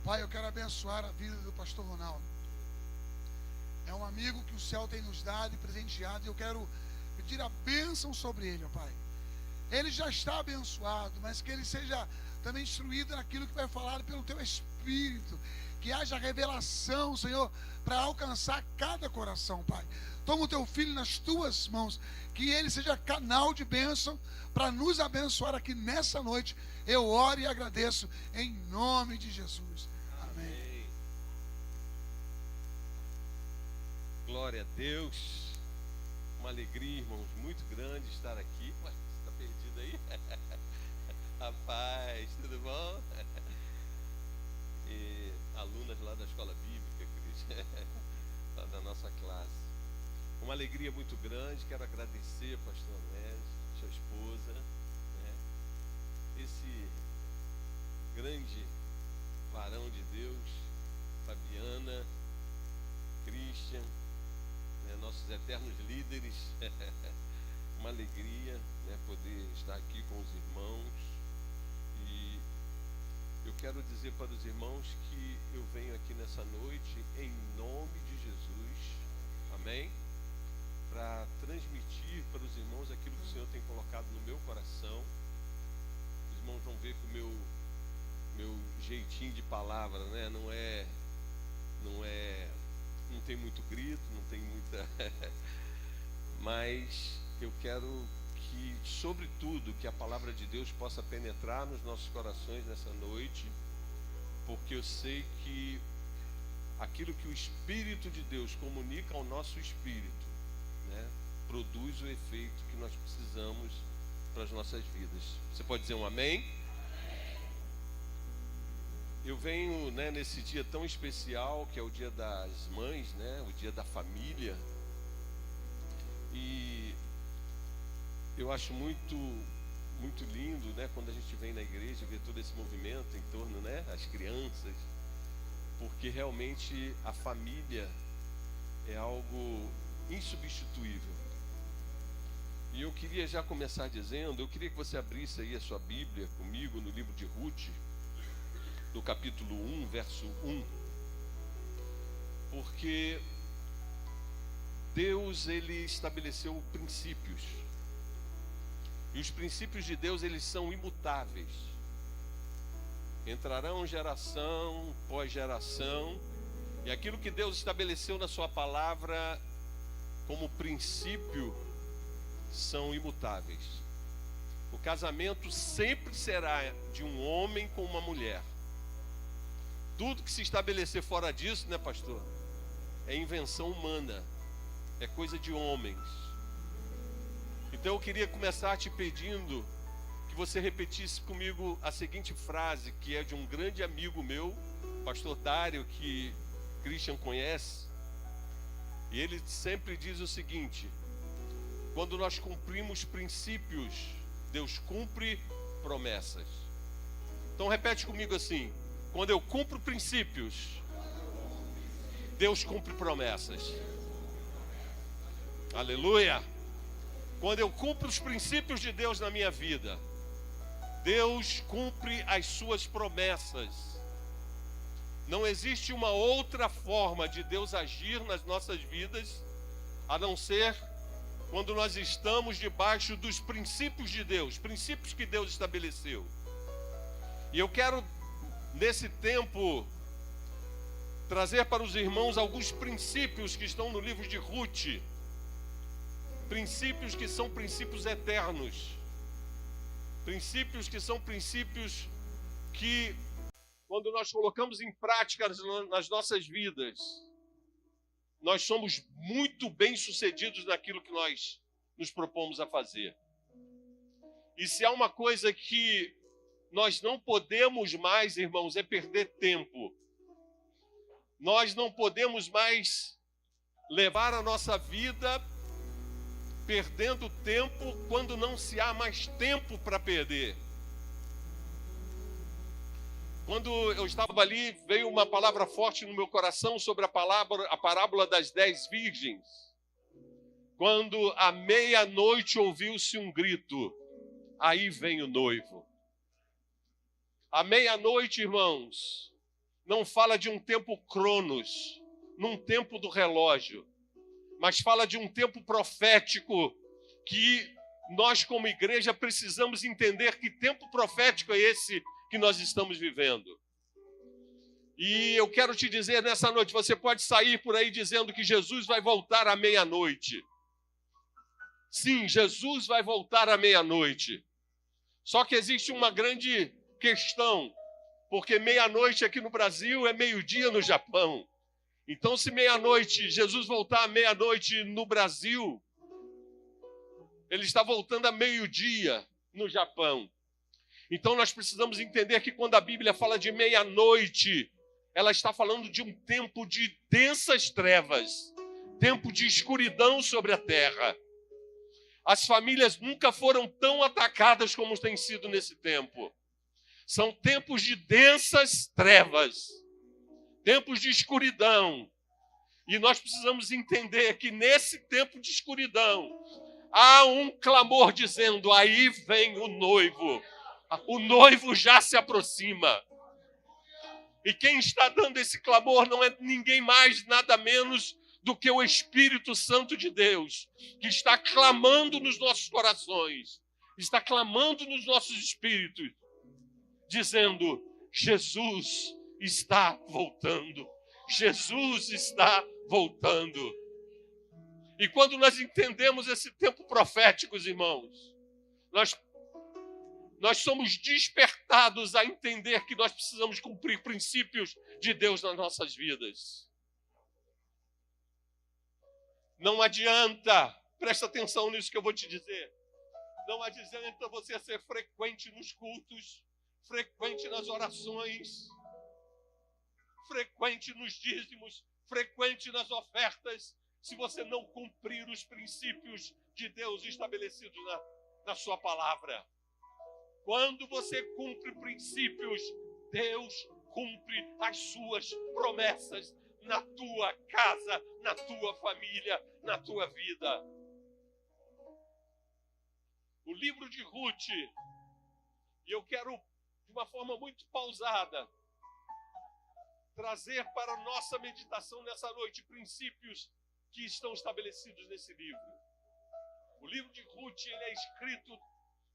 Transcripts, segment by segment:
Pai, eu quero abençoar a vida do pastor Ronaldo. É um amigo que o céu tem nos dado e presenteado, e eu quero pedir a bênção sobre ele, ó Pai. Ele já está abençoado, mas que ele seja também instruído naquilo que vai falar pelo Teu Espírito. Que haja revelação, Senhor, para alcançar cada coração, Pai. Toma o Teu filho nas Tuas mãos, que ele seja canal de bênção para nos abençoar aqui nessa noite. Eu oro e agradeço em nome de Jesus. Amém. Amém. Glória a Deus. Uma alegria, irmãos, muito grande estar aqui. Ué, você está perdido aí? Rapaz, tudo bom? E alunas lá da escola bíblica, Cris, lá da nossa classe. Uma alegria muito grande. Quero agradecer, pastor Anésio, sua esposa, né? Esse grande varão de Deus, Fabiana, Christian, né? Nossos eternos líderes. Uma alegria, né, poder estar aqui com os irmãos. E eu quero dizer para os irmãos que eu venho aqui nessa noite em nome de Jesus, amém? Para transmitir para os irmãos aquilo que o Senhor tem colocado no meu coração. Os irmãos vão ver que o meu jeitinho de palavra, né, não tem muito grito, não tem muita mas eu quero que, sobretudo, que a palavra de Deus possa penetrar nos nossos corações nessa noite, porque eu sei que aquilo que o Espírito de Deus comunica ao nosso espírito, né, produz o efeito que nós precisamos para as nossas vidas. Você pode dizer um amém? Eu venho, né, nesse dia tão especial, que é o dia das mães, né, o dia da família, e eu acho muito lindo, né, quando a gente vem na igreja e vê todo esse movimento em torno, né, as crianças, porque realmente a família é algo insubstituível. E eu queria já começar dizendo, eu queria que você abrisse aí a sua Bíblia comigo no livro de Ruth, no capítulo 1, verso 1, porque Deus, ele estabeleceu princípios, e os princípios de Deus, eles são imutáveis, entrarão geração pós geração, e aquilo que Deus estabeleceu na sua palavra como princípio são imutáveis. O casamento sempre será de um homem com uma mulher. Tudo que se estabelecer fora disso, né, pastor, é invenção humana, é coisa de homens. Então eu queria começar te pedindo que você repetisse comigo a seguinte frase, que é de um grande amigo meu, pastor Dário, que Christian conhece, e ele sempre diz o seguinte: quando nós cumprimos princípios, Deus cumpre promessas. Então repete comigo assim: quando eu cumpro princípios, Deus cumpre promessas. Aleluia! Quando eu cumpro os princípios de Deus na minha vida, Deus cumpre as suas promessas. Não existe uma outra forma de Deus agir nas nossas vidas, a não ser quando nós estamos debaixo dos princípios de Deus, princípios que Deus estabeleceu. E eu quero, nesse tempo, trazer para os irmãos alguns princípios que estão no livro de Ruth, princípios que são princípios eternos, princípios que são princípios que, quando nós colocamos em prática nas nossas vidas, nós somos muito bem-sucedidos naquilo que nós nos propomos a fazer. E se há uma coisa que nós não podemos mais, irmãos, é perder tempo. Nós não podemos mais levar a nossa vida perdendo tempo quando não se há mais tempo para perder. Quando eu estava ali, veio uma palavra forte no meu coração sobre a parábola das 10 virgens. Quando à meia-noite ouviu-se um grito: aí vem o noivo. À meia-noite, irmãos, não fala de um tempo cronos, num tempo do relógio, mas fala de um tempo profético que nós, como igreja, precisamos entender que tempo profético é esse que nós estamos vivendo. E eu quero te dizer nessa noite, você pode sair por aí dizendo que Jesus vai voltar à meia-noite. Sim, Jesus vai voltar à meia-noite. Só que existe uma grande questão, porque meia-noite aqui no Brasil é meio-dia no Japão. Então, se meia-noite, Jesus voltar à meia-noite no Brasil, ele está voltando a meio-dia no Japão. Então, nós precisamos entender que quando a Bíblia fala de meia-noite, ela está falando de um tempo de densas trevas, tempo de escuridão sobre a terra. As famílias nunca foram tão atacadas como têm sido nesse tempo. São tempos de densas trevas, tempos de escuridão. E nós precisamos entender que nesse tempo de escuridão há um clamor dizendo: aí vem o noivo. O noivo já se aproxima. E quem está dando esse clamor não é ninguém mais, nada menos do que o Espírito Santo de Deus, que está clamando nos nossos corações, está clamando nos nossos espíritos, dizendo: Jesus está voltando. Jesus está voltando. E quando nós entendemos esse tempo profético, irmãos, nós somos despertados a entender que nós precisamos cumprir princípios de Deus nas nossas vidas. Não adianta, presta atenção nisso que eu vou te dizer, não adianta você ser frequente nos cultos, frequente nas orações, frequente nos dízimos, frequente nas ofertas, se você não cumprir os princípios de Deus estabelecidos na sua palavra. Quando você cumpre princípios, Deus cumpre as suas promessas na tua casa, na tua família, na tua vida. O livro de Ruth, e eu quero, de uma forma muito pausada, trazer para a nossa meditação nessa noite princípios que estão estabelecidos nesse livro. O livro de Ruth, ele é escrito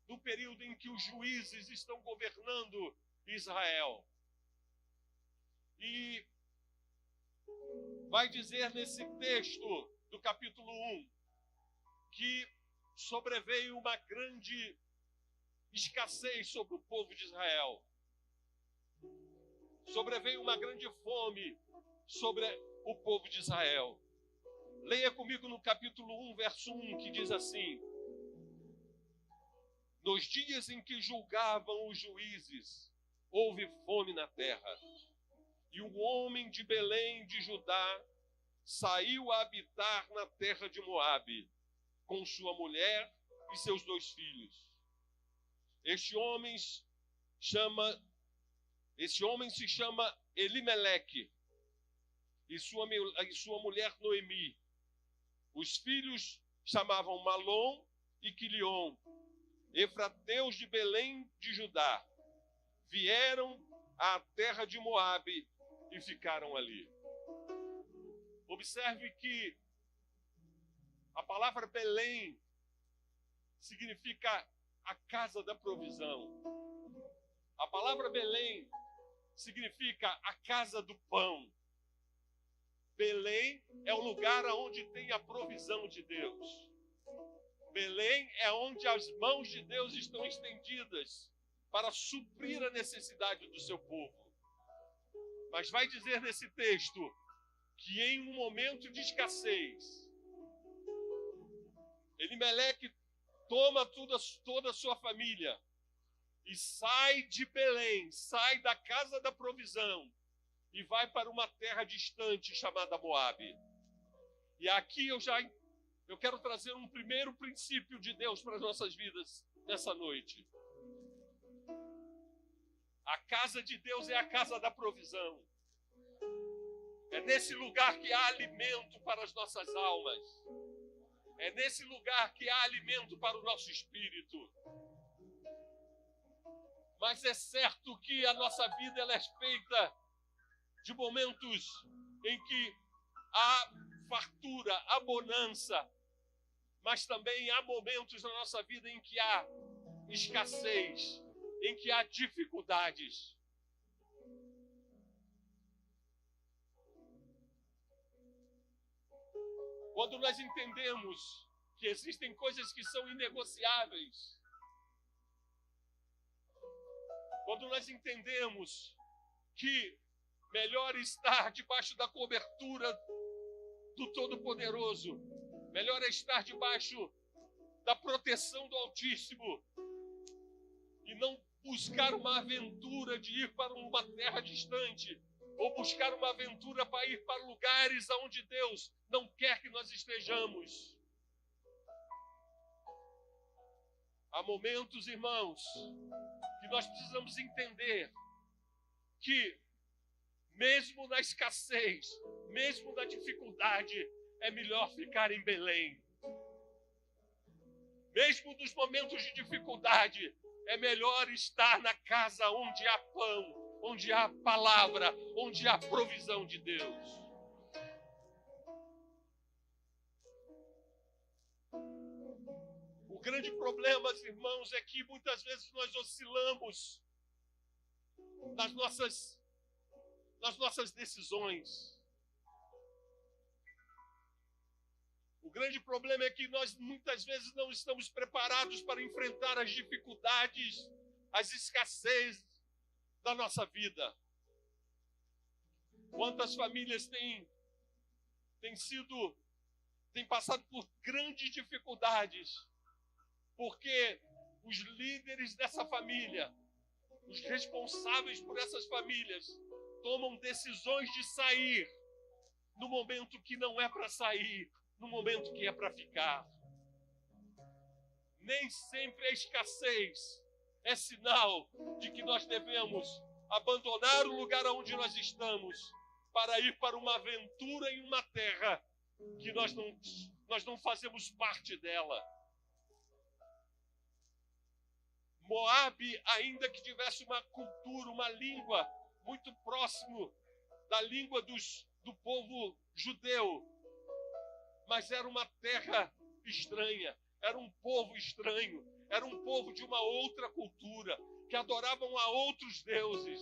no período em que os juízes estão governando Israel. E vai dizer nesse texto do capítulo 1 que sobreveio uma grande escassez sobre o povo de Israel. Sobreveio uma grande fome sobre o povo de Israel. Leia comigo no capítulo 1, verso 1, que diz assim: nos dias em que julgavam os juízes, houve fome na terra. E o homem de Belém de Judá saiu a habitar na terra de Moabe, com sua mulher e seus 2 filhos. Este homem se chama Elimeleque, e sua mulher Noemi. Os filhos chamavam Malom e Quilion, efrateus de Belém de Judá. Vieram à terra de Moabe e ficaram ali. Observe que a palavra Belém significa a casa da provisão. A palavra Belém significa a casa do pão. Belém é o lugar onde tem a provisão de Deus. Belém é onde as mãos de Deus estão estendidas para suprir a necessidade do seu povo. Mas vai dizer nesse texto que em um momento de escassez, Elimeleque toma toda a sua família e sai de Belém, sai da casa da provisão e vai para uma terra distante chamada Moabe. E aqui eu quero trazer um primeiro princípio de Deus para as nossas vidas nessa noite. A casa de Deus é a casa da provisão. É nesse lugar que há alimento para as nossas almas. É nesse lugar que há alimento para o nosso espírito. Mas é certo que a nossa vida ela é feita de momentos em que há fartura, há bonança, mas também há momentos na nossa vida em que há escassez, em que há dificuldades. Quando nós entendemos que existem coisas que são inegociáveis, quando nós entendemos que melhor estar debaixo da cobertura do Todo-Poderoso, melhor é estar debaixo da proteção do Altíssimo e não buscar uma aventura de ir para uma terra distante ou buscar uma aventura para ir para lugares onde Deus não quer que nós estejamos. Há momentos, irmãos, que nós precisamos entender que mesmo na escassez, mesmo na dificuldade, é melhor ficar em Belém. Mesmo nos momentos de dificuldade, é melhor estar na casa onde há pão, onde há palavra, onde há provisão de Deus. O grande problema, irmãos, é que muitas vezes nós oscilamos nas nossas decisões. O grande problema é que nós muitas vezes não estamos preparados para enfrentar as dificuldades, as escassez da nossa vida. Quantas famílias têm passado por grandes dificuldades, porque os líderes dessa família, os responsáveis por essas famílias, tomam decisões de sair no momento que não é para sair, no momento que é para ficar. Nem sempre a escassez é sinal de que nós devemos abandonar o lugar onde nós estamos para ir para uma aventura em uma terra que nós não fazemos parte dela. Moabe, ainda que tivesse uma cultura, uma língua muito próximo da língua do povo judeu, mas era uma terra estranha, era um povo estranho, era um povo de uma outra cultura, que adoravam a outros deuses.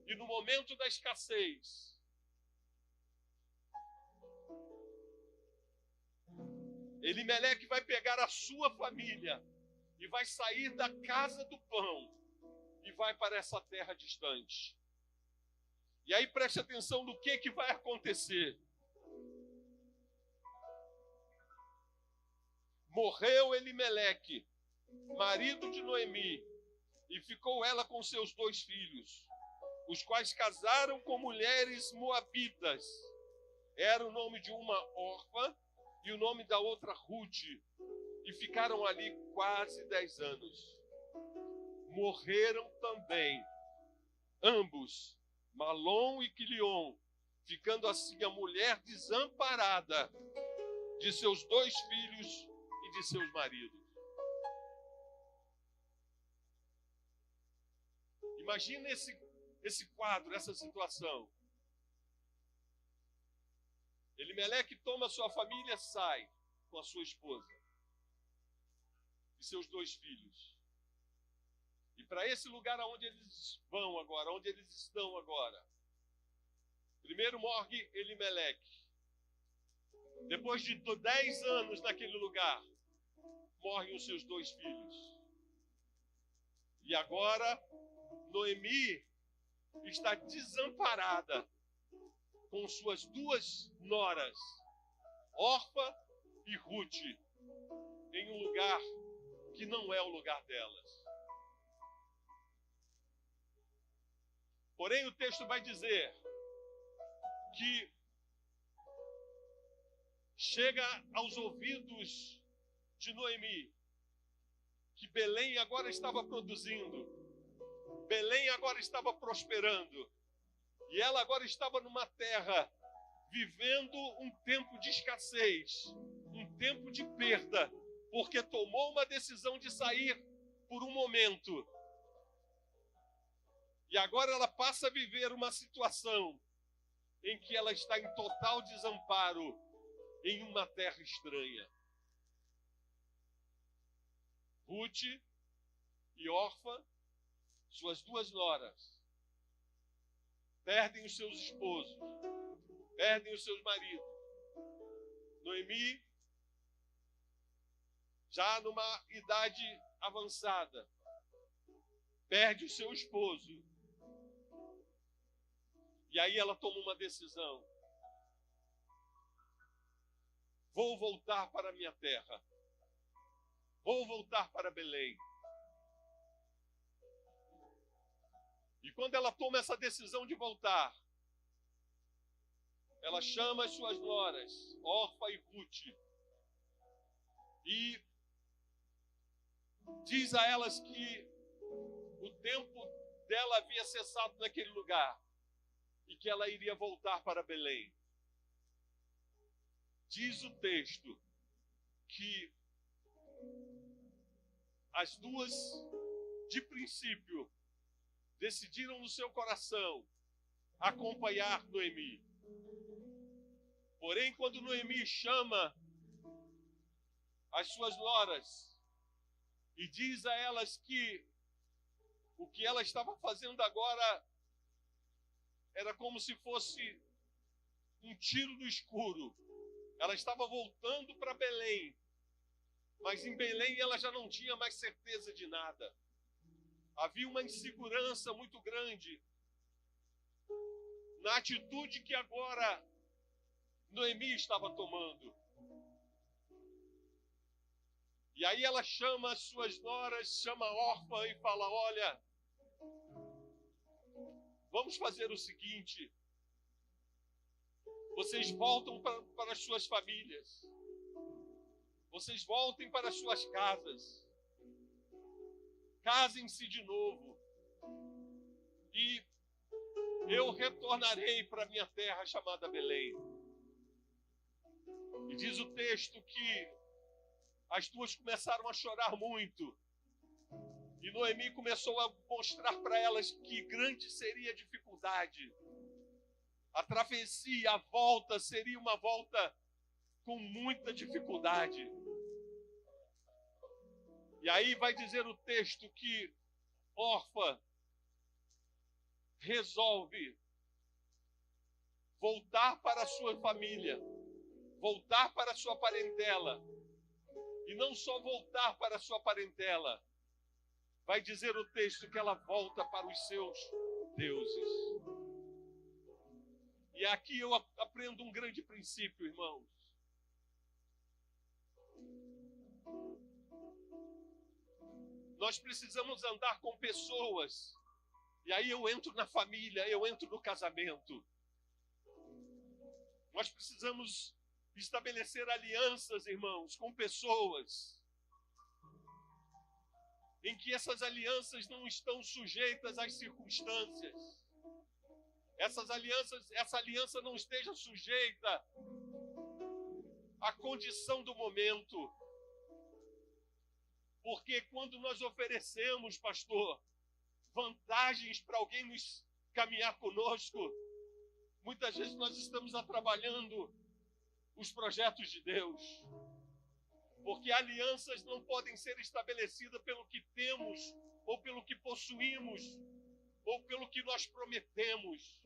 E no momento da escassez, Elimeleque vai pegar a sua família e vai sair da casa do pão e vai para essa terra distante. E aí preste atenção no que vai acontecer. Morreu Elimeleque, marido de Noemi, e ficou ela com seus 2 filhos, os quais casaram com mulheres moabitas. Era o nome de uma Orfa e o nome da outra Ruth, e ficaram ali quase 10 anos. Morreram também ambos, Malom e Quilion, ficando assim a mulher desamparada de seus 2 filhos e de seus maridos. Imagina esse quadro, essa situação. Elimeleque toma sua família, sai com a sua esposa e seus 2 filhos. E para esse lugar aonde eles vão agora, onde eles estão agora. Primeiro morre Elimeleque. Depois de 10 anos naquele lugar, morrem os seus 2 filhos. E agora, Noemi está desamparada com suas 2 noras, Orfa e Ruth, em um lugar que não é o lugar delas. Porém, o texto vai dizer que chega aos ouvidos de Noemi que Belém agora estava produzindo, Belém agora estava prosperando, e ela agora estava numa terra vivendo um tempo de escassez, um tempo de perda, porque tomou uma decisão de sair por um momento. E agora ela passa a viver uma situação em que ela está em total desamparo em uma terra estranha. Ruth e Orfa, suas duas noras, perdem os seus esposos, perdem os seus maridos. Noemi, já numa idade avançada, perde o seu esposo. E aí ela toma uma decisão. Vou voltar para a minha terra. Vou voltar para Belém. E quando ela toma essa decisão de voltar, ela chama as suas noras, Orfa e Ruth, e diz a elas que o tempo dela havia cessado naquele lugar e que ela iria voltar para Belém. Diz o texto que as duas, de princípio, decidiram no seu coração acompanhar Noemi. Porém, quando Noemi chama as suas noras e diz a elas que o que ela estava fazendo agora era como se fosse um tiro no escuro. Ela estava voltando para Belém, mas em Belém ela já não tinha mais certeza de nada. Havia uma insegurança muito grande na atitude que agora Noemi estava tomando. E aí ela chama as suas noras, chama Orfa e fala: olha, vamos fazer o seguinte, vocês voltam para as suas famílias, vocês voltem para as suas casas, casem-se de novo, e eu retornarei para a minha terra chamada Belém. E diz o texto que as duas começaram a chorar muito. E Noemi começou a mostrar para elas que grande seria a dificuldade. A travessia, a volta, seria uma volta com muita dificuldade. E aí vai dizer o texto que Orfa resolve voltar para a sua família, voltar para a sua parentela. E não só voltar para a sua parentela, vai dizer o texto que ela volta para os seus deuses. E aqui eu aprendo um grande princípio, irmãos. Nós precisamos andar com pessoas. E aí eu entro na família, eu entro no casamento. Nós precisamos estabelecer alianças, irmãos, com pessoas em que essas alianças não estão sujeitas às circunstâncias. Essa aliança não esteja sujeita à condição do momento. Porque quando nós oferecemos, pastor, vantagens para alguém nos caminhar conosco, muitas vezes nós estamos atrapalhando os projetos de Deus. Porque alianças não podem ser estabelecidas pelo que temos, ou pelo que possuímos, ou pelo que nós prometemos.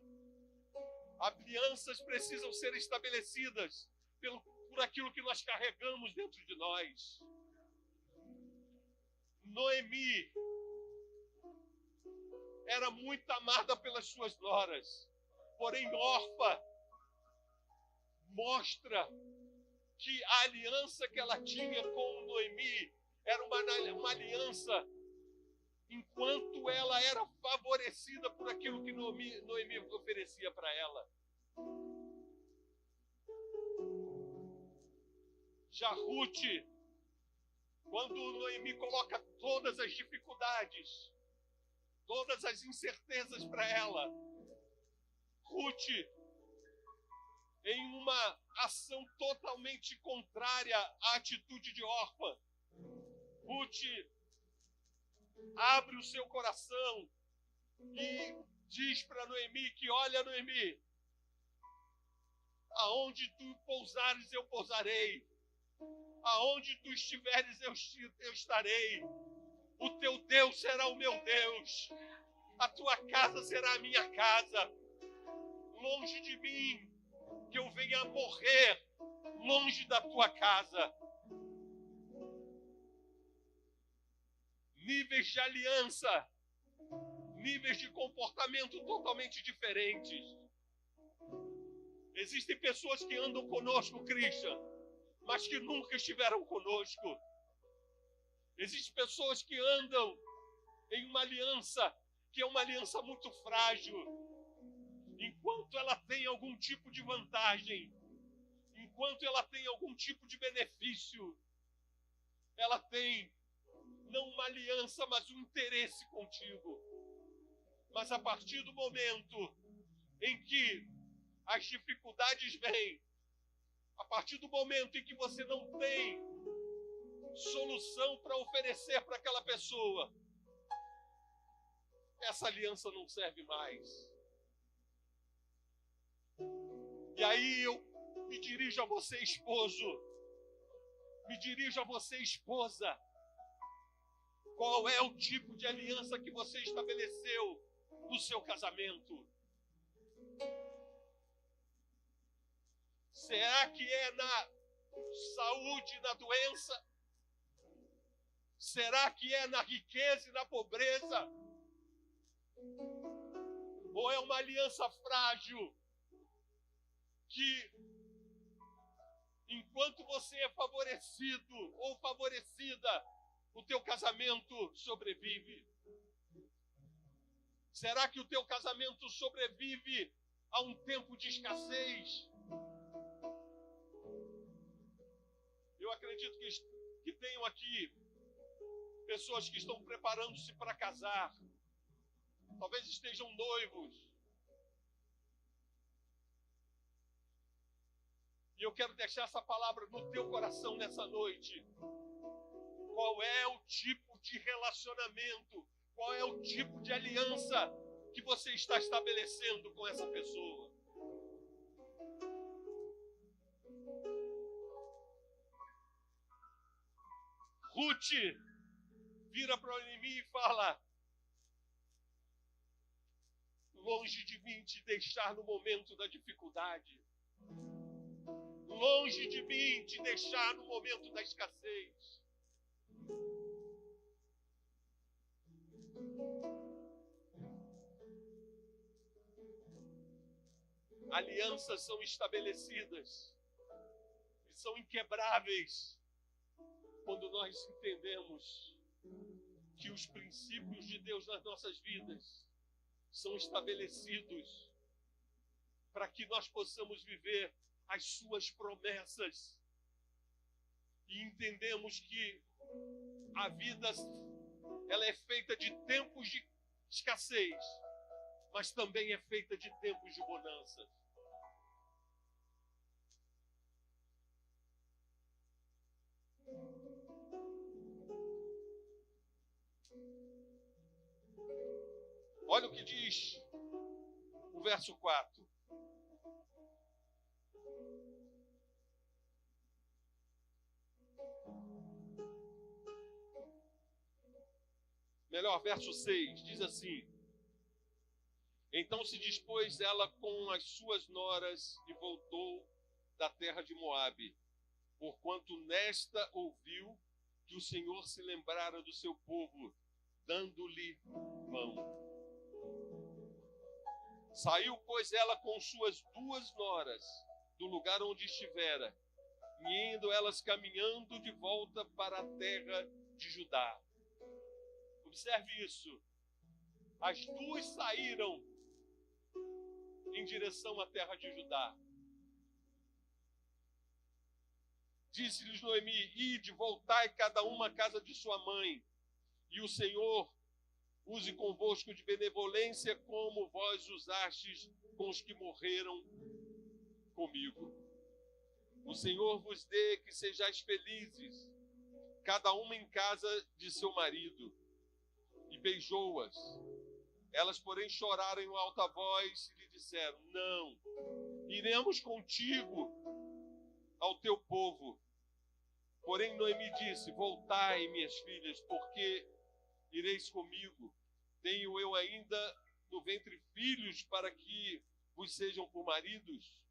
Alianças precisam ser estabelecidas por aquilo que nós carregamos dentro de nós. Noemi era muito amada pelas suas noras, porém Orfa mostra que a aliança que ela tinha com Noemi era uma aliança enquanto ela era favorecida por aquilo que Noemi oferecia para ela. Já Ruth, quando Noemi coloca todas as dificuldades, todas as incertezas para ela, Ruth, em uma ação totalmente contrária à atitude de Orfa, Ruth abre o seu coração e diz para Noemi que, olha, Noemi, aonde tu pousares, eu pousarei. Aonde tu estiveres, eu estarei. O teu Deus será o meu Deus. A tua casa será a minha casa. Longe de mim, que eu venha a morrer longe da tua casa. Níveis de aliança, níveis de comportamento totalmente diferentes. Existem pessoas que andam conosco, Christian, mas que nunca estiveram conosco. Existem pessoas que andam em uma aliança que é uma aliança muito frágil. Enquanto ela tem algum tipo de vantagem, enquanto ela tem algum tipo de benefício, ela tem não uma aliança, mas um interesse contigo. Mas a partir do momento em que as dificuldades vêm, a partir do momento em que você não tem solução para oferecer para aquela pessoa, essa aliança não serve mais. E aí eu me dirijo a você, esposo, me dirijo a você, esposa. Qual é o tipo de aliança que você estabeleceu no seu casamento? Será que é na saúde, na doença? Será que é na riqueza e na pobreza? Ou é uma aliança frágil que, enquanto você é favorecido ou favorecida, o teu casamento sobrevive? Será que o teu casamento sobrevive a um tempo de escassez? Eu acredito que tenham aqui pessoas que estão preparando-se para casar. Talvez estejam noivos. E eu quero deixar essa palavra no teu coração nessa noite. Qual é o tipo de relacionamento, qual é o tipo de aliança que você está estabelecendo com essa pessoa? Ruth vira para Noemi e fala: longe de mim te deixar no momento da dificuldade. Longe de mim te deixar no momento da escassez. Alianças são estabelecidas e são inquebráveis quando nós entendemos que os princípios de Deus nas nossas vidas são estabelecidos para que nós possamos viver as suas promessas. E entendemos que a vida ela é feita de tempos de escassez, mas também é feita de tempos de bonança. Olha o que diz o verso 4. Melhor, verso 6, diz assim: então se dispôs ela com as suas noras e voltou da terra de Moabe, porquanto nesta ouviu que o Senhor se lembrara do seu povo, dando-lhe pão. Saiu, pois, ela com suas 2 noras do lugar onde estivera, e indo elas caminhando de volta para a terra de Judá. Observe isso. As 2 saíram em direção à terra de Judá. Disse-lhes Noemi: ide, voltai cada uma à casa de sua mãe, e o Senhor use convosco de benevolência como vós usastes com os que morreram comigo. O Senhor vos dê que sejais felizes, cada uma em casa de seu marido. E beijou-as. Elas, porém, choraram em alta voz e lhe disseram: não, iremos contigo ao teu povo. Porém, Noemi disse: voltai, minhas filhas, porque ireis comigo. Tenho eu ainda no ventre filhos para que vos sejam por maridos?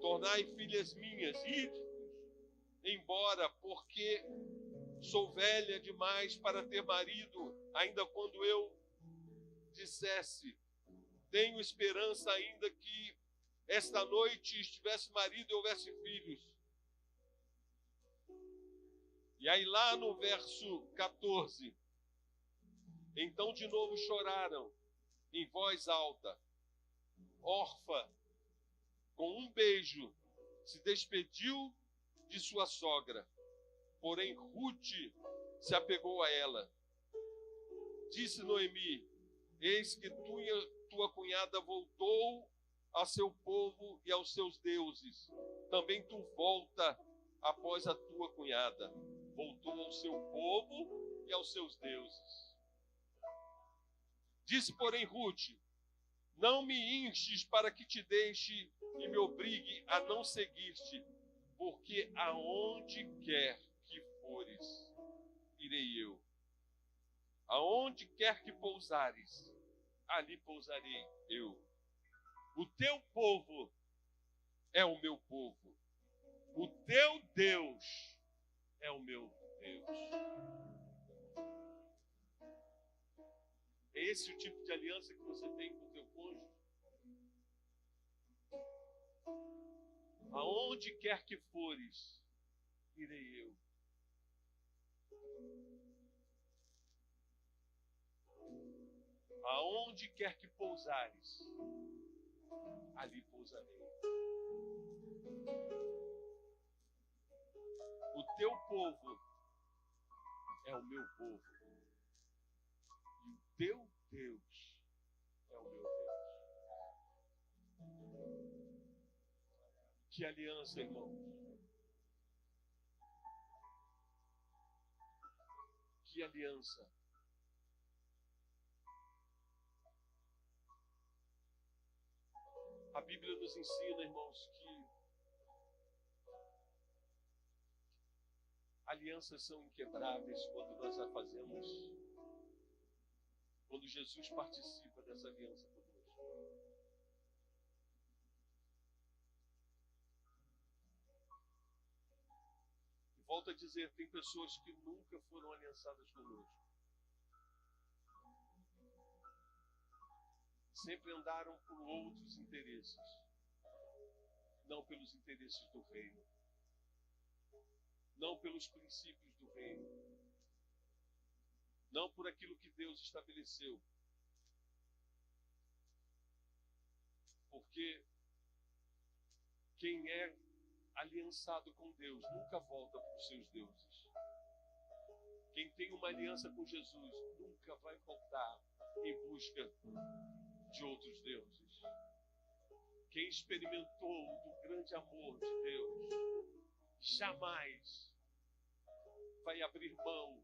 Tornai filhas minhas, ide embora, porque sou velha demais para ter marido, ainda quando eu dissesse: tenho esperança ainda que esta noite estivesse marido e houvesse filhos. E aí lá no verso 14, então de novo choraram em voz alta. Orfa, com um beijo, se despediu de sua sogra, porém Ruth se apegou a ela. Disse Noemi: eis que tua cunhada voltou a seu povo e aos seus deuses. Também tu volta após a tua cunhada. Voltou ao seu povo e aos seus deuses. Disse, porém, Ruth: não me instes para que te deixe e me obrigue a não seguir-te, porque aonde quer que fores, irei eu. Aonde quer que pousares, ali pousarei eu. O teu povo é o meu povo. O teu Deus é o meu Deus. É esse o tipo de aliança que você tem com o teu cônjuge? Aonde quer que fores, irei eu. Aonde quer que pousares, ali pousarei. O teu povo é o meu povo. E o teu Deus é o meu Deus. Que aliança, irmãos. Que aliança. A Bíblia nos ensina, irmãos, que alianças são inquebráveis quando nós a fazemos, quando Jesus participa dessa aliança conosco. E volto a dizer, tem pessoas que nunca foram aliançadas conosco. Sempre andaram por outros interesses, não pelos interesses do reino, não pelos princípios do reino, não por aquilo que Deus estabeleceu. Porque quem é aliançado com Deus nunca volta para os seus deuses. Quem tem uma aliança com Jesus nunca vai voltar em busca de outros deuses. Quem experimentou do grande amor de Deus jamais vai abrir mão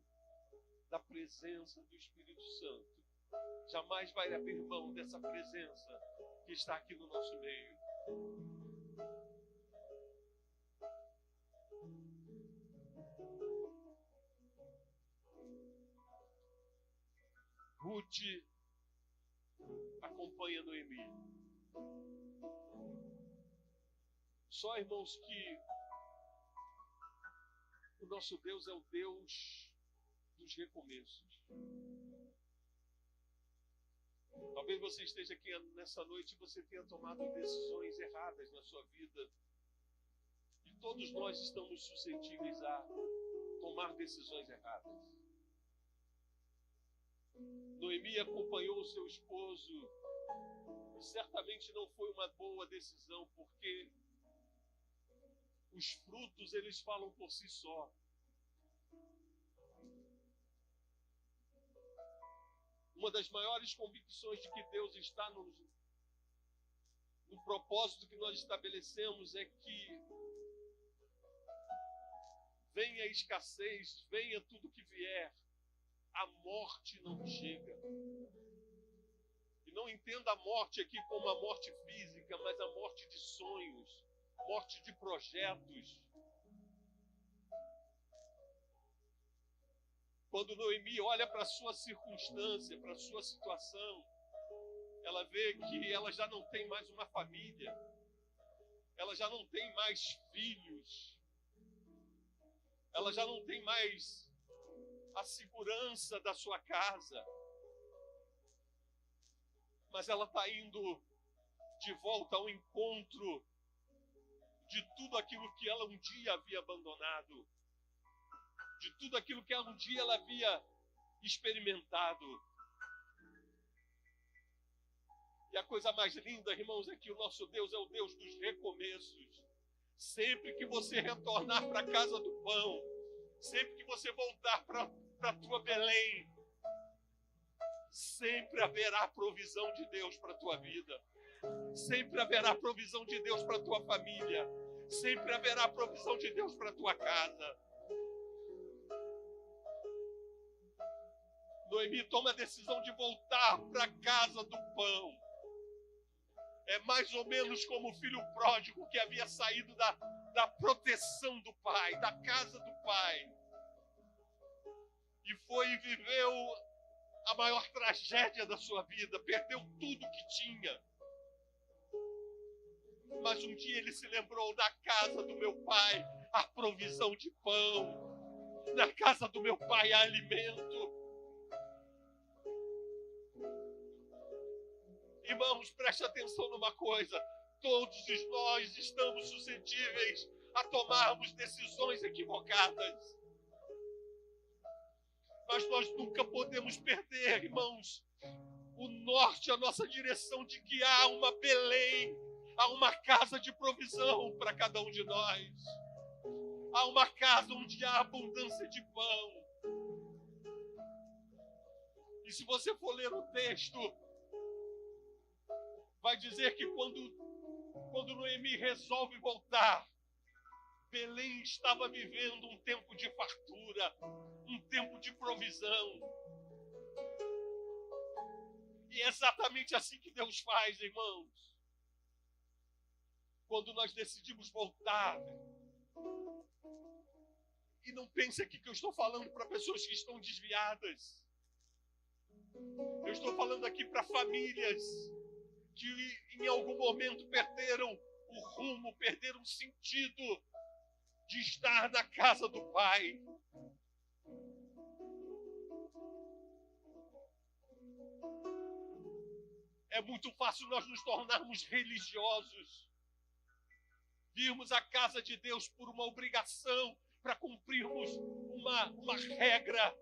da presença do Espírito Santo. Jamais vai abrir mão dessa presença que está aqui no nosso meio. Ruth acompanha Noemi. Só, irmãos, que o nosso Deus é o Deus dos recomeços. Talvez você esteja aqui nessa noite e você tenha tomado decisões erradas na sua vida. E todos nós estamos suscetíveis a tomar decisões erradas. Noemi acompanhou o seu esposo e certamente não foi uma boa decisão, porque os frutos, eles falam por si só. Uma das maiores convicções de que Deus está no propósito que nós estabelecemos é que venha a escassez, venha tudo que vier, a morte não chega. E não entenda a morte aqui como a morte física, mas a morte de sonhos, morte de projetos. Quando Noemi olha para a sua circunstância, para a sua situação, ela vê que ela já não tem mais uma família, ela já não tem mais filhos, ela já não tem mais a segurança da sua casa, mas ela está indo de volta ao encontro de tudo aquilo que ela um dia havia abandonado, de tudo aquilo que um dia ela havia experimentado. E a coisa mais linda, irmãos, é que o nosso Deus é o Deus dos recomeços. Sempre que você retornar para a casa do pão, sempre que você voltar para a tua Belém, sempre haverá provisão de Deus para a tua vida. Sempre haverá provisão de Deus para a tua família. Sempre haverá provisão de Deus para a tua casa. Noemi toma a decisão de voltar para a casa do pão. É mais ou menos como o filho pródigo que havia saído da proteção do pai, da casa do pai. E foi e viveu a maior tragédia da sua vida, perdeu tudo que tinha. Mas um dia ele se lembrou: da casa do meu pai há provisão de pão, na casa do meu pai há alimento. Irmãos, preste atenção numa coisa: todos nós estamos suscetíveis a tomarmos decisões equivocadas. Mas nós nunca podemos perder, irmãos, o norte, a nossa direção de que há uma Belém, há uma casa de provisão para cada um de nós. Há uma casa onde há abundância de pão. E se você for ler o texto, vai dizer que quando Noemi resolve voltar, Belém estava vivendo um tempo de fartura, um tempo de provisão. E é exatamente assim que Deus faz, irmãos. Quando nós decidimos voltar. E não pense aqui que eu estou falando para pessoas que estão desviadas. Eu estou falando aqui para famílias que em algum momento perderam o rumo, perderam o sentido de estar na casa do Pai. É muito fácil nós nos tornarmos religiosos, virmos a casa de Deus por uma obrigação, para cumprirmos uma regra.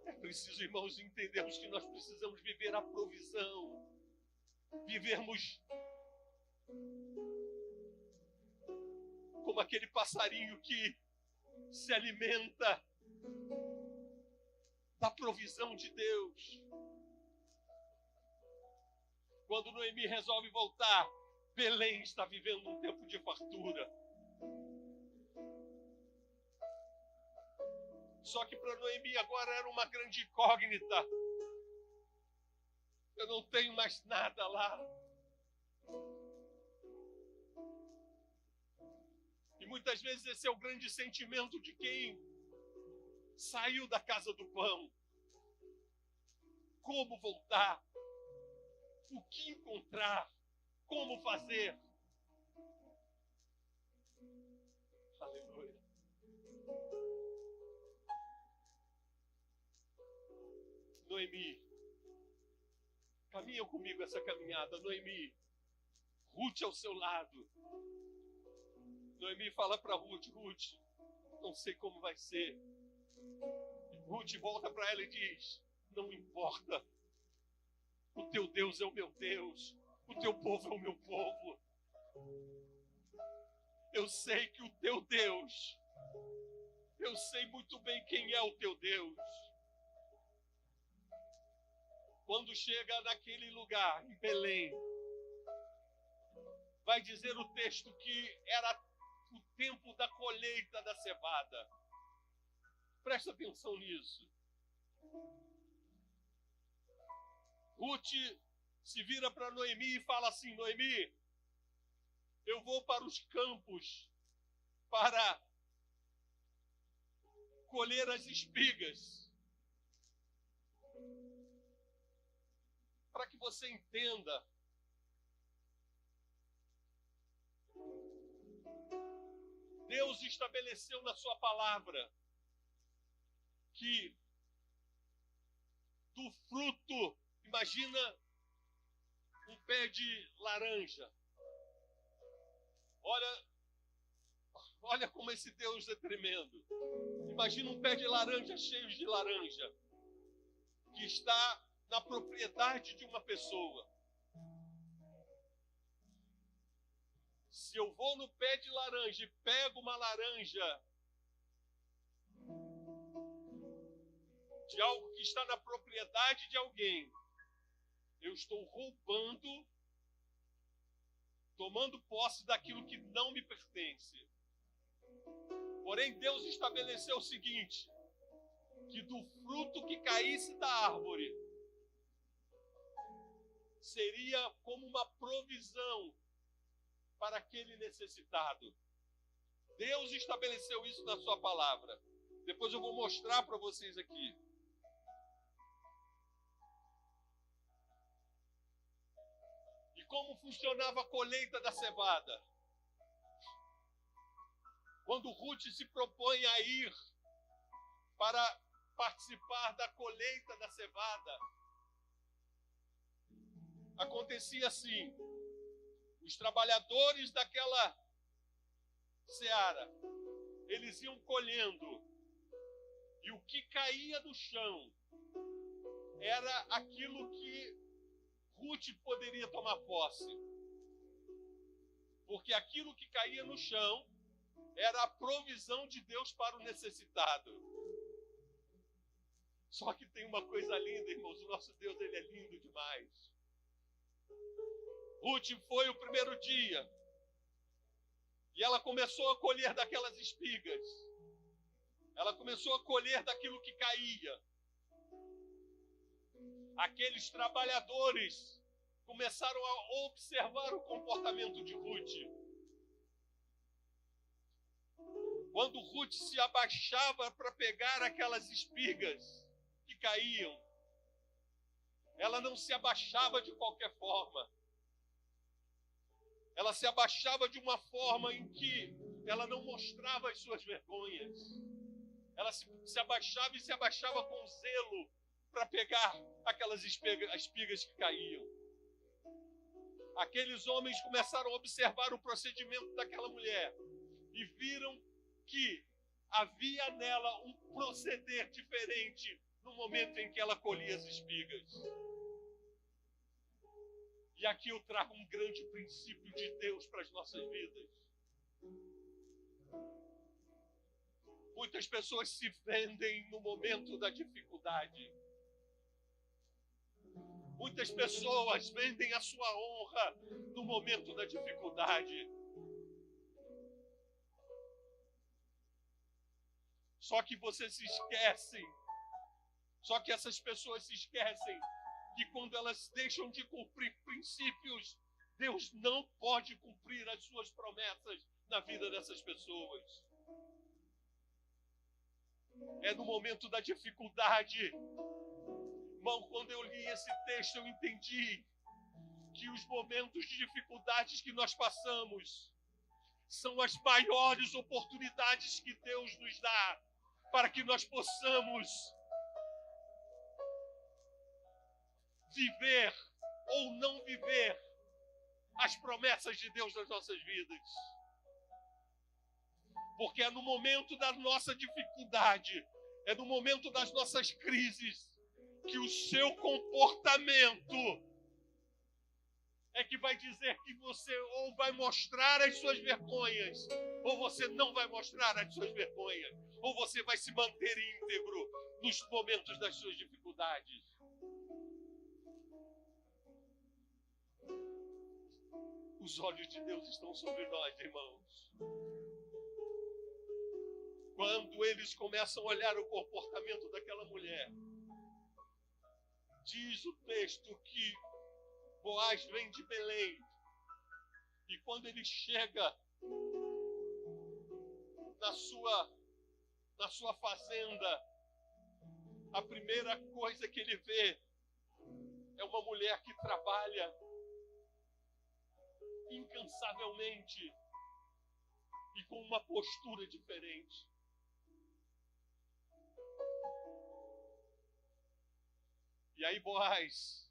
É preciso, irmãos, entendermos que nós precisamos viver a provisão, vivermos como aquele passarinho que se alimenta da provisão de Deus. Quando Noemi resolve voltar, Belém está vivendo um tempo de fartura. Só que para Noemi agora era uma grande incógnita. Eu não tenho mais nada lá. E muitas vezes esse é o grande sentimento de quem saiu da casa do pão. Como voltar? O que encontrar? Como fazer? Aleluia. Noemi, caminha comigo essa caminhada. Noemi, Ruth ao seu lado. Noemi fala para Ruth: Ruth, não sei como vai ser. Ruth volta para ela e diz: não importa. O teu Deus é o meu Deus. O teu povo é o meu povo. Eu sei que o teu Deus, eu sei muito bem quem é o teu Deus. Quando chega naquele lugar, em Belém, vai dizer o texto que era o tempo da colheita da cevada. Presta atenção nisso. Ruth se vira para Noemi e fala assim: Noemi, eu vou para os campos para colher as espigas. Para que você entenda, Deus estabeleceu na sua palavra que do fruto, imagina um pé de laranja. Olha como esse Deus é tremendo. Imagina um pé de laranja cheio de laranja, que está na propriedade de uma pessoa. Se eu vou no pé de laranja e pego uma laranja de algo que está na propriedade de alguém, eu estou roubando, tomando posse daquilo que não me pertence. Porém, Deus estabeleceu o seguinte, que do fruto que caísse da árvore seria como uma provisão para aquele necessitado. Deus estabeleceu isso na sua palavra. Depois eu vou mostrar para vocês aqui. E como funcionava a colheita da cevada? Quando Ruth se propõe a ir para participar da colheita da cevada, acontecia assim: os trabalhadores daquela seara, eles iam colhendo, e o que caía do chão era aquilo que Ruth poderia tomar posse. Porque aquilo que caía no chão era a provisão de Deus para o necessitado. Só que tem uma coisa linda, irmãos, o nosso Deus, ele é lindo demais. Ruth foi o primeiro dia, e ela começou a colher daquelas espigas. Ela começou a colher daquilo que caía. Aqueles trabalhadores começaram a observar o comportamento de Ruth. Quando Ruth se abaixava para pegar aquelas espigas que caíam, ela não se abaixava de qualquer forma. Ela se abaixava de uma forma em que ela não mostrava as suas vergonhas. Ela se abaixava e se abaixava com zelo para pegar aquelas espigas que caíam. Aqueles homens começaram a observar o procedimento daquela mulher e viram que havia nela um proceder diferente no momento em que ela colhia as espigas. E aqui eu trago um grande princípio de Deus para as nossas vidas. Muitas pessoas se vendem no momento da dificuldade. Muitas pessoas vendem a sua honra no momento da dificuldade. Só que essas pessoas se esquecem que quando elas deixam de cumprir princípios, Deus não pode cumprir as suas promessas na vida dessas pessoas. É no momento da dificuldade. Irmão, quando eu li esse texto, eu entendi que os momentos de dificuldades que nós passamos são as maiores oportunidades que Deus nos dá para que nós possamos viver ou não viver as promessas de Deus nas nossas vidas. Porque é no momento da nossa dificuldade, é no momento das nossas crises, que o seu comportamento é que vai dizer que você ou vai mostrar as suas vergonhas, ou você não vai mostrar as suas vergonhas, ou você vai se manter íntegro nos momentos das suas dificuldades. Os olhos de Deus estão sobre nós, irmãos. Quando eles começam a olhar o comportamento daquela mulher, diz o texto que Boaz vem de Belém. E quando ele chega na sua fazenda, a primeira coisa que ele vê é uma mulher que trabalha incansavelmente e com uma postura diferente. E aí Boaz,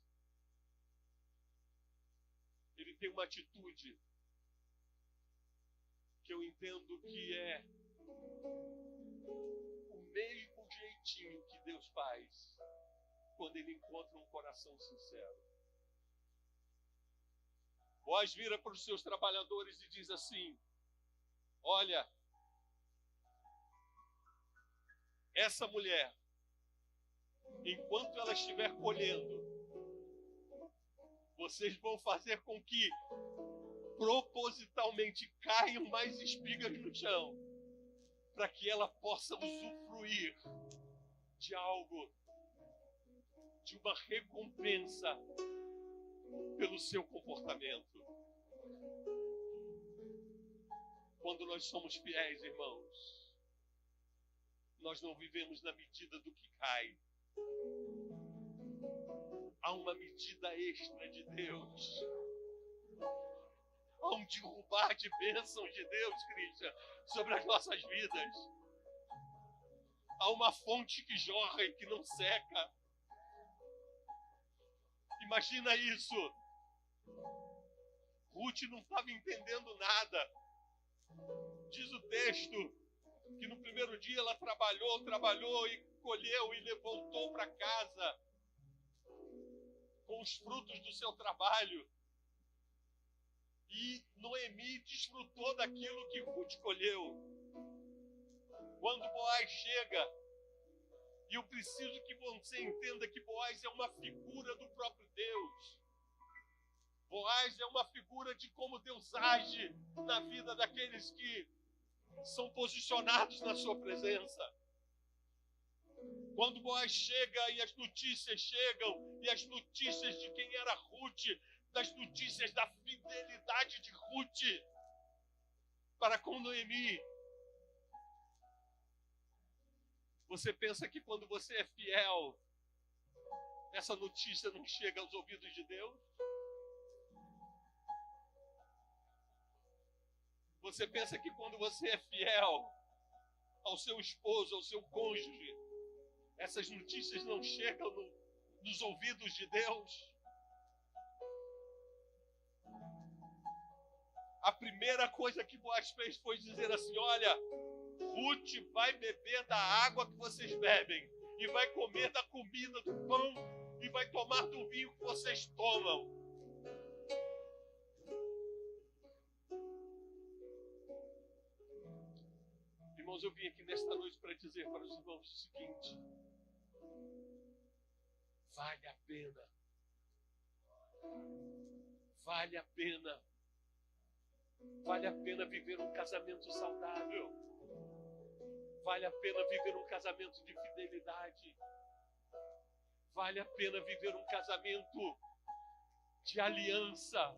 ele tem uma atitude que eu entendo que é o mesmo jeitinho que Deus faz quando ele encontra um coração sincero. Boaz vira para os seus trabalhadores e diz assim: olha, essa mulher, enquanto ela estiver colhendo, vocês vão fazer com que propositalmente caiam mais espigas no chão, para que ela possa usufruir de algo, de uma recompensa pelo seu comportamento. Quando nós somos fiéis, irmãos, nós não vivemos na medida do que cai. Há uma medida extra de Deus. Há um derrubar de bênçãos de Deus, Cristian, sobre as nossas vidas. Há uma fonte que jorra e que não seca. Imagina isso. Ruth não estava entendendo nada. Diz o texto que no primeiro dia ela trabalhou e colheu e voltou para casa com os frutos do seu trabalho. E Noemi desfrutou daquilo que Ruth colheu. Quando Boaz chega, e eu preciso que você entenda que Boaz é uma figura do próprio Deus. Boaz é uma figura de como Deus age na vida daqueles que são posicionados na sua presença. Quando Boaz chega e as notícias chegam, e as notícias de quem era Ruth, das notícias da fidelidade de Ruth para com Noemi. Você pensa que quando você é fiel, essa notícia não chega aos ouvidos de Deus? Você pensa que quando você é fiel ao seu esposo, ao seu cônjuge, essas notícias não chegam nos ouvidos de Deus? A primeira coisa que Boaz fez foi dizer assim: olha, Ruth vai beber da água que vocês bebem, e vai comer da comida, do pão, e vai tomar do vinho que vocês tomam. Irmãos, eu vim aqui nesta noite para dizer para os irmãos o seguinte: vale a pena. Vale a pena. Vale a pena viver um casamento saudável. Vale a pena viver um casamento de fidelidade. Vale a pena viver um casamento de aliança.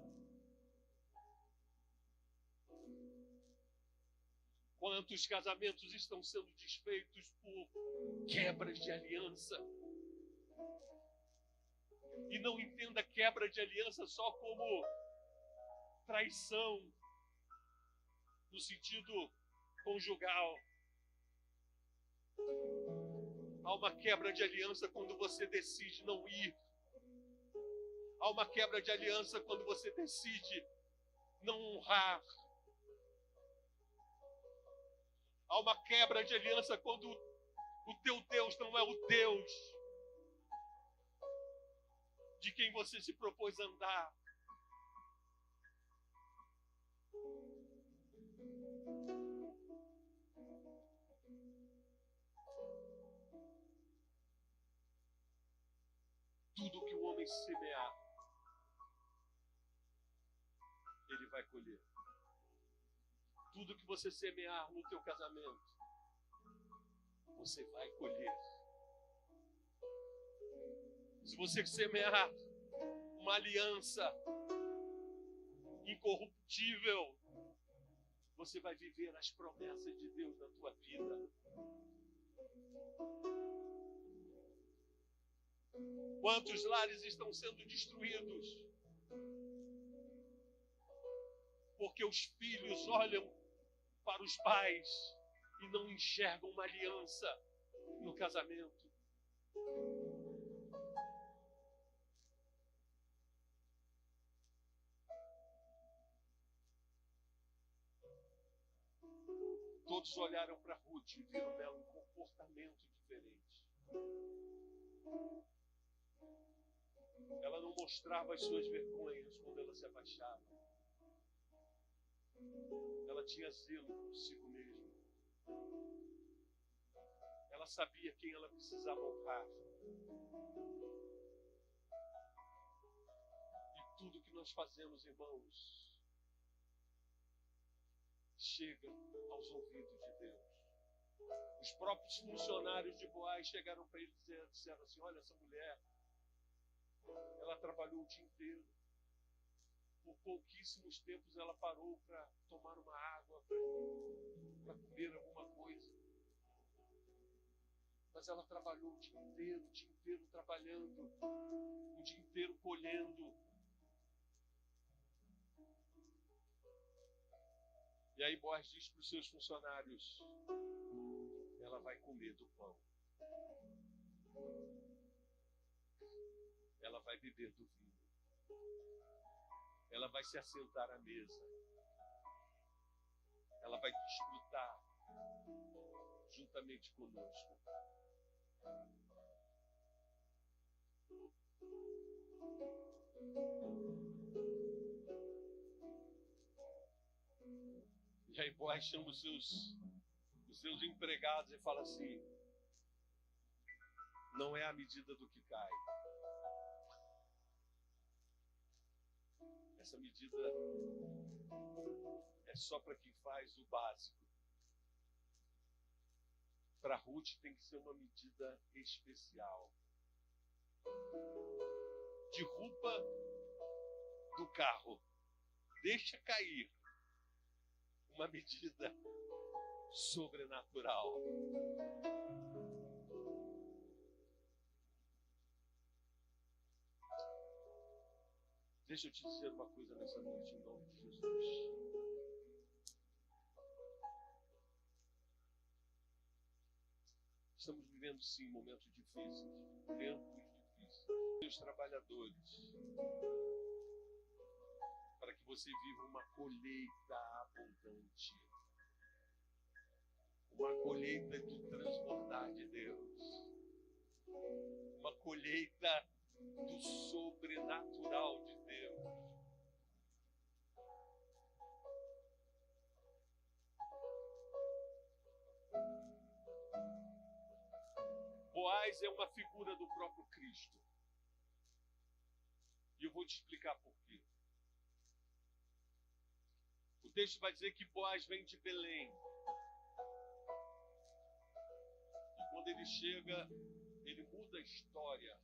Quantos casamentos estão sendo desfeitos por quebras de aliança? E não entenda quebra de aliança só como traição, no sentido conjugal. Há uma quebra de aliança quando você decide não ir. Há uma quebra de aliança quando você decide não honrar. Há uma quebra de aliança quando o teu Deus não é o Deus de quem você se propôs andar. Tudo que o homem semear, vai colher. Tudo que você semear no teu casamento, você vai colher. Se você semear uma aliança incorruptível, você vai viver as promessas de Deus na tua vida. Quantos lares estão sendo destruídos? Porque os filhos olham para os pais e não enxergam uma aliança no casamento. Todos olharam para Ruth e viram nela um comportamento diferente. Ela não mostrava as suas vergonhas quando ela se abaixava. Ela tinha zelo consigo mesma. Ela sabia quem ela precisava honrar. E tudo que nós fazemos, irmãos, chega aos ouvidos de Deus. Os próprios funcionários de Boaz chegaram para ele e disseram assim: olha, essa mulher, ela trabalhou o dia inteiro. Por pouquíssimos tempos ela parou para tomar uma água, para comer alguma coisa. Mas ela trabalhou o dia inteiro trabalhando, o dia inteiro colhendo. E aí Boaz diz para os seus funcionários: ela vai comer do pão. Ela vai beber do vinho. Ela vai se assentar à mesa. Ela vai desfrutar juntamente conosco. E aí Boaz chama os seus empregados e fala assim: não é a medida do que cai. Essa medida é só para quem faz o básico. Para Ruth tem que ser uma medida especial. Derruba do carro, deixa cair uma medida sobrenatural. Deixa eu te dizer uma coisa nessa noite, em nome de Jesus. Estamos vivendo, sim, momentos difíceis, tempos difíceis. Os trabalhadores, para que você viva uma colheita abundante, uma colheita do transbordar de Deus, uma colheita do sobrenatural de Deus. Boaz é uma figura do próprio Cristo. E eu vou te explicar por quê. O texto vai dizer que Boaz vem de Belém. E quando ele chega, ele muda a história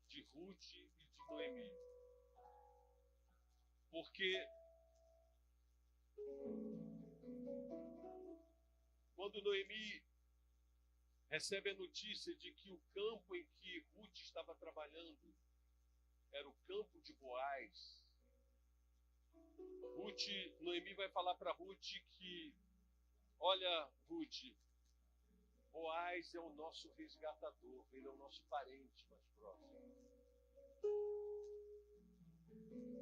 de Ruth e de Noemi. Porque quando Noemi recebe a notícia de que o campo em que Ruth estava trabalhando era o campo de Boaz, Noemi vai falar para Ruth que: olha, Ruth, Boaz é o nosso resgatador, ele é o nosso parente mais próximo.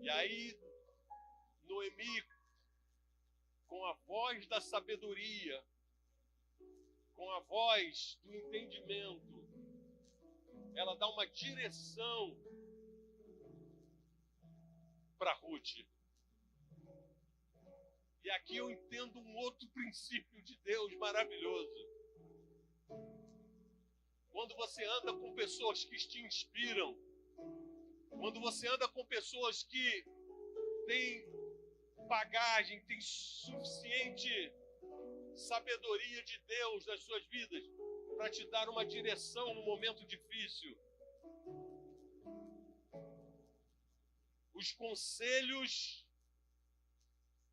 E aí, Noemi, com a voz da sabedoria, com a voz do entendimento, ela dá uma direção para Ruth. E aqui eu entendo um outro princípio de Deus maravilhoso. Quando você anda com pessoas que te inspiram, quando você anda com pessoas que têm bagagem, têm suficiente sabedoria de Deus nas suas vidas para te dar uma direção no momento difícil. Os conselhos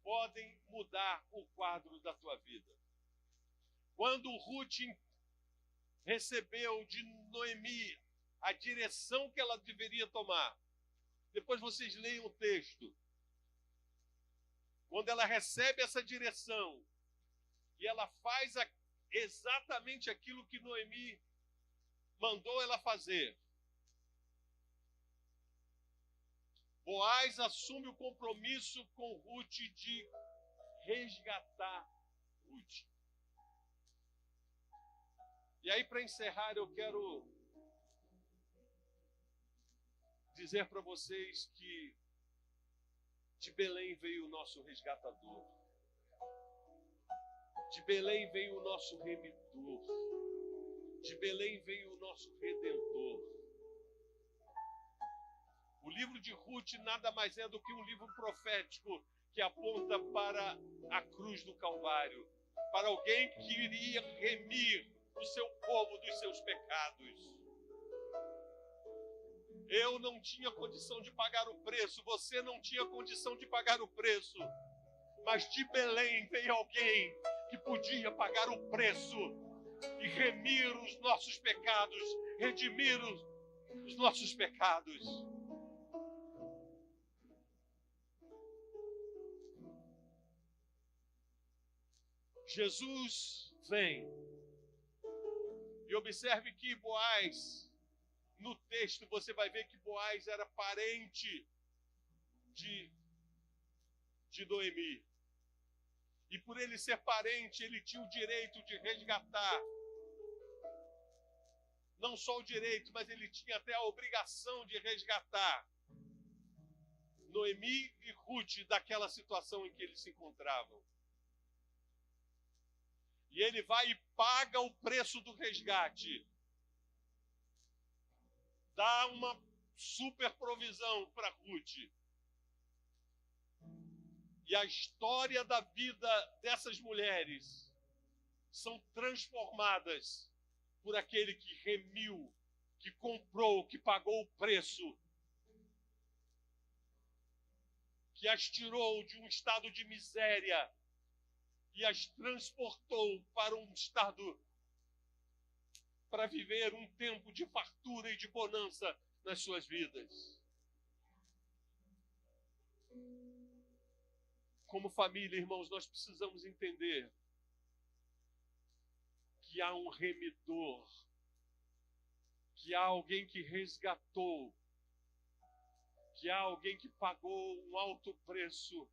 podem mudar o quadro da tua vida. Quando Ruth recebeu de Noemi a direção que ela deveria tomar, depois vocês leiam o texto. Quando ela recebe essa direção e ela faz exatamente aquilo que Noemi mandou ela fazer, Boaz assume o compromisso com Ruth de resgatar Ruth. E aí, para encerrar, eu quero dizer para vocês que de Belém veio o nosso resgatador. De Belém veio o nosso remidor. De Belém veio o nosso redentor. O livro de Ruth nada mais é do que um livro profético que aponta para a cruz do Calvário, para alguém que iria remir o seu povo dos seus pecados. Eu não tinha condição de pagar o preço, você não tinha condição de pagar o preço, mas de Belém veio alguém que podia pagar o preço e remir os nossos pecados, redimir os nossos pecados. Jesus vem. E observe que Boaz, no texto você vai ver que Boaz era parente de Noemi. E por ele ser parente, ele tinha o direito de resgatar. Não só o direito, mas ele tinha até a obrigação de resgatar Noemi e Ruth daquela situação em que eles se encontravam. E ele vai e paga o preço do resgate. Dá uma super provisão para Ruth. E a história da vida dessas mulheres são transformadas por aquele que remiu, que comprou, que pagou o preço, que as tirou de um estado de miséria e as transportou para um estado, para viver um tempo de fartura e de bonança nas suas vidas. Como família, irmãos, nós precisamos entender que há um remidor, que há alguém que resgatou, que há alguém que pagou um alto preço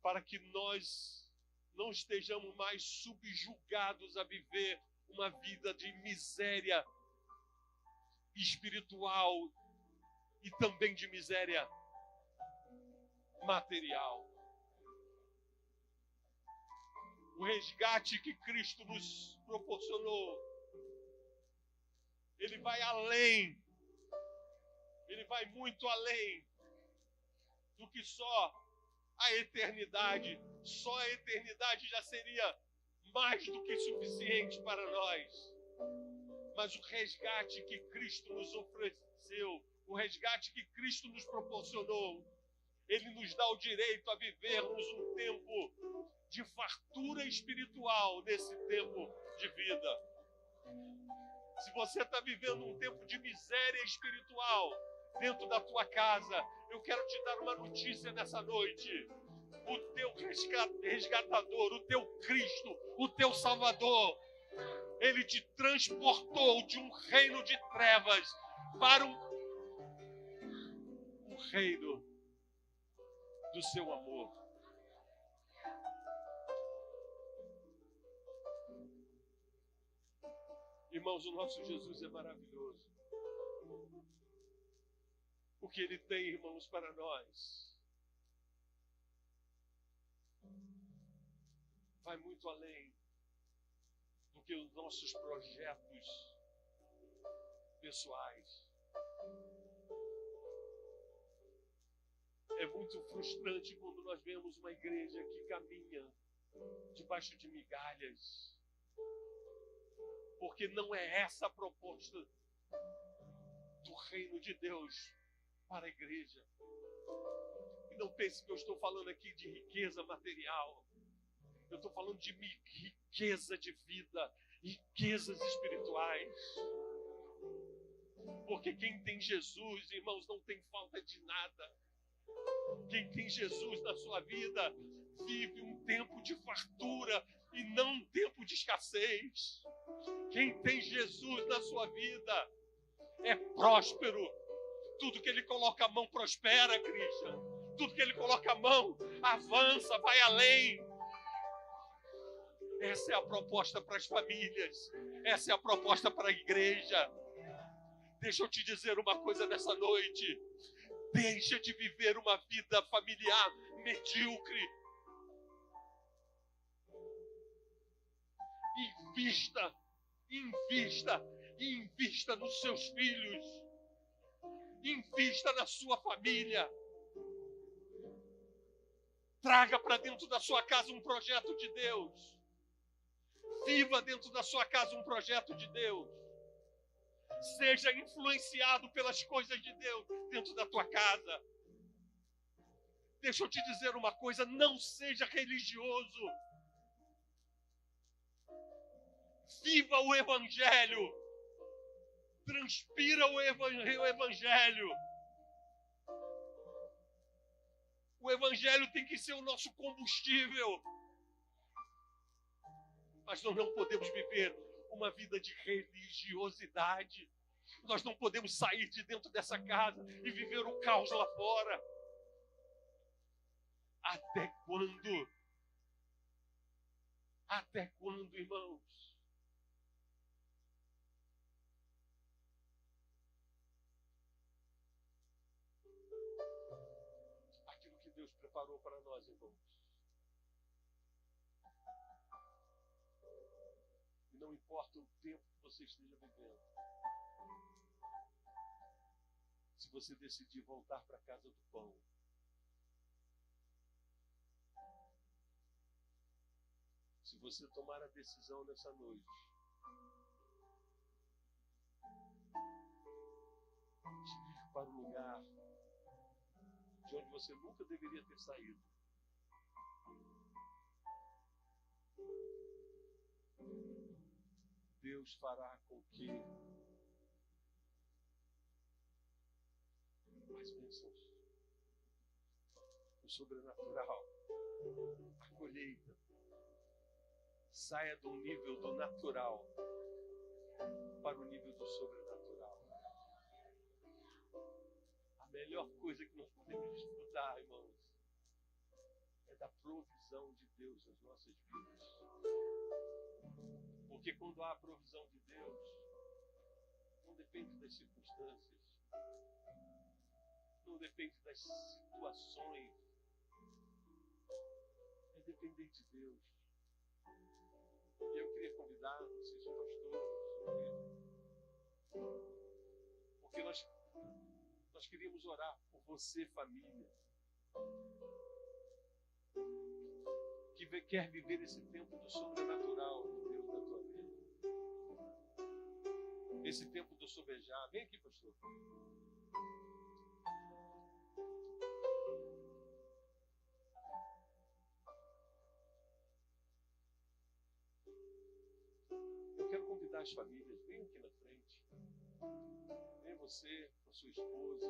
para que nós não estejamos mais subjugados a viver uma vida de miséria espiritual e também de miséria material. O resgate que Cristo nos proporcionou, ele vai além, ele vai muito além do que só a eternidade. Só a eternidade já seria mais do que suficiente para nós. Mas o resgate que Cristo nos ofereceu, o resgate que Cristo nos proporcionou, ele nos dá o direito a vivermos um tempo de fartura espiritual nesse tempo de vida. Se você está vivendo um tempo de miséria espiritual dentro da tua casa, eu quero te dar uma notícia nessa noite. O teu resgatador, o teu Cristo, o teu Salvador, ele te transportou de um reino de trevas para um reino do seu amor. Irmãos, o nosso Jesus é maravilhoso. O que ele tem, irmãos, para nós vai muito além do que os nossos projetos pessoais. É muito frustrante quando nós vemos uma igreja que caminha debaixo de migalhas. Porque não é essa a proposta do reino de Deus para a igreja. E não pense que eu estou falando aqui de riqueza material. Eu estou falando de riqueza de vida, riquezas espirituais. Porque quem tem Jesus, irmãos, não tem falta de nada. Quem tem Jesus na sua vida vive um tempo de fartura e não um tempo de escassez. Quem tem Jesus na sua vida é próspero. Tudo que ele coloca a mão prospera, Cristian. Tudo que ele coloca a mão avança, vai além. Essa é a proposta para as famílias. Essa é a proposta para a igreja. Deixa eu te dizer uma coisa nessa noite. Deixa de viver uma vida familiar medíocre. Invista nos seus filhos. Invista na sua família. Traga para dentro da sua casa um projeto de Deus. Viva dentro da sua casa um projeto de Deus. Seja influenciado pelas coisas de Deus dentro da tua casa. Deixa eu te dizer uma coisa, não seja religioso. Viva o Evangelho. Transpira o Evangelho. O Evangelho tem que ser o nosso combustível. Mas nós não podemos viver uma vida de religiosidade. Nós não podemos sair de dentro dessa casa e viver o caos lá fora. Até quando? Até quando, irmãos? Aquilo que Deus preparou para nós, irmãos. E não importa o tempo que você esteja vivendo. Se você decidir voltar para a casa do pão, se você tomar a decisão nessa noite de ir para um lugar de onde você nunca deveria ter saído, Deus fará com que as bênçãos, o sobrenatural, a colheita, saia do nível do natural para o nível do sobrenatural. A melhor coisa que nós podemos desfrutar, irmãos, é da provisão de Deus nas nossas vidas. Porque quando há a provisão de Deus, não depende das circunstâncias, não depende das situações, é depender de Deus. E eu queria convidar vocês, pastores, porque nós queríamos orar por você, família, que quer viver esse tempo do sobrenatural de Deus na tua vida. Esse tempo do sobejar. Vem aqui, pastor. Eu quero convidar as famílias, vem aqui na frente. Vem você, com a sua esposa,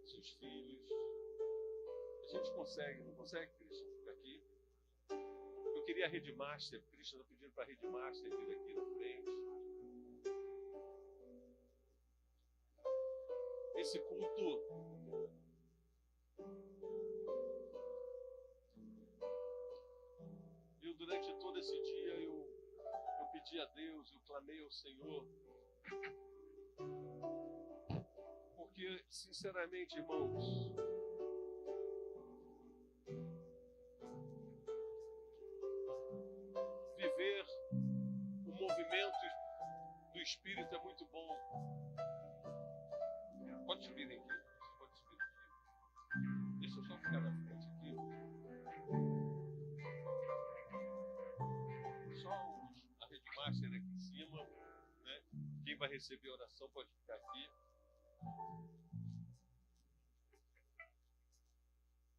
seus filhos. A gente consegue, não consegue, Cristian? Fica aqui. Eu queria a Rede Master, o Cristian está pedindo para a Rede Master vir aqui na frente. Esse culto durante todo esse dia eu pedi a Deus, eu clamei ao Senhor, porque sinceramente, irmãos, viver o movimento do Espírito é muito bom. Pode subir aqui, pode subir aqui. Deixa eu só ficar na frente aqui. ser aqui em cima, né? Quem vai receber a oração pode ficar aqui.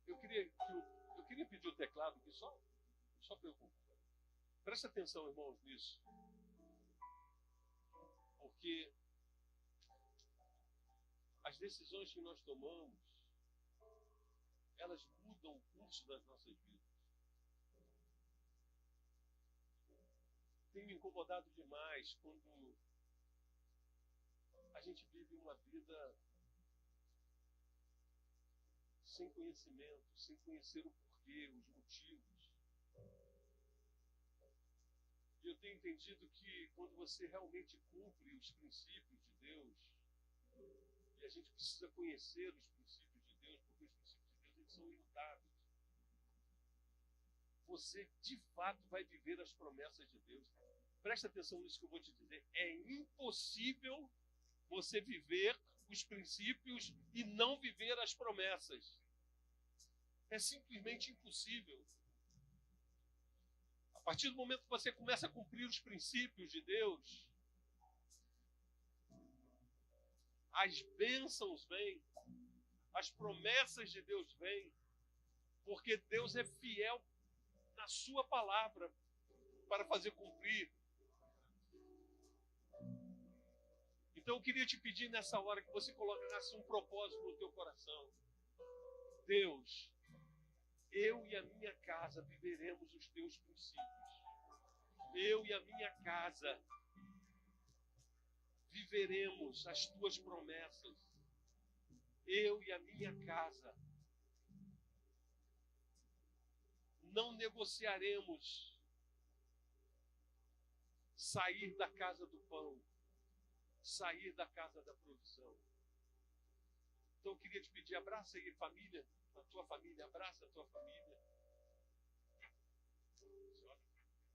Eu queria pedir o teclado aqui só para eu. Presta atenção, irmãos, nisso. Porque as decisões que nós tomamos, elas mudam o curso das nossas vidas. Tem me incomodado demais quando a gente vive uma vida sem conhecimento, sem conhecer o porquê, os motivos. E eu tenho entendido que quando você realmente cumpre os princípios de Deus, e a gente precisa conhecer os princípios de Deus, porque os princípios de Deus eles são imutáveis. Você, de fato, vai viver as promessas de Deus. Presta atenção nisso que eu vou te dizer. É impossível você viver os princípios e não viver as promessas. É simplesmente impossível. A partir do momento que você começa a cumprir os princípios de Deus, as bênçãos vêm, as promessas de Deus vêm, porque Deus é fiel na sua palavra para fazer cumprir. Então eu queria te pedir nessa hora que você colocasse um propósito no teu coração. Deus, eu e a minha casa viveremos os teus princípios. Eu e a minha casa viveremos as tuas promessas. Eu e a minha casa não negociaremos sair da casa do pão, sair da casa da provisão. Então eu queria te pedir, abraça aí a família, a tua família, abraça a tua família.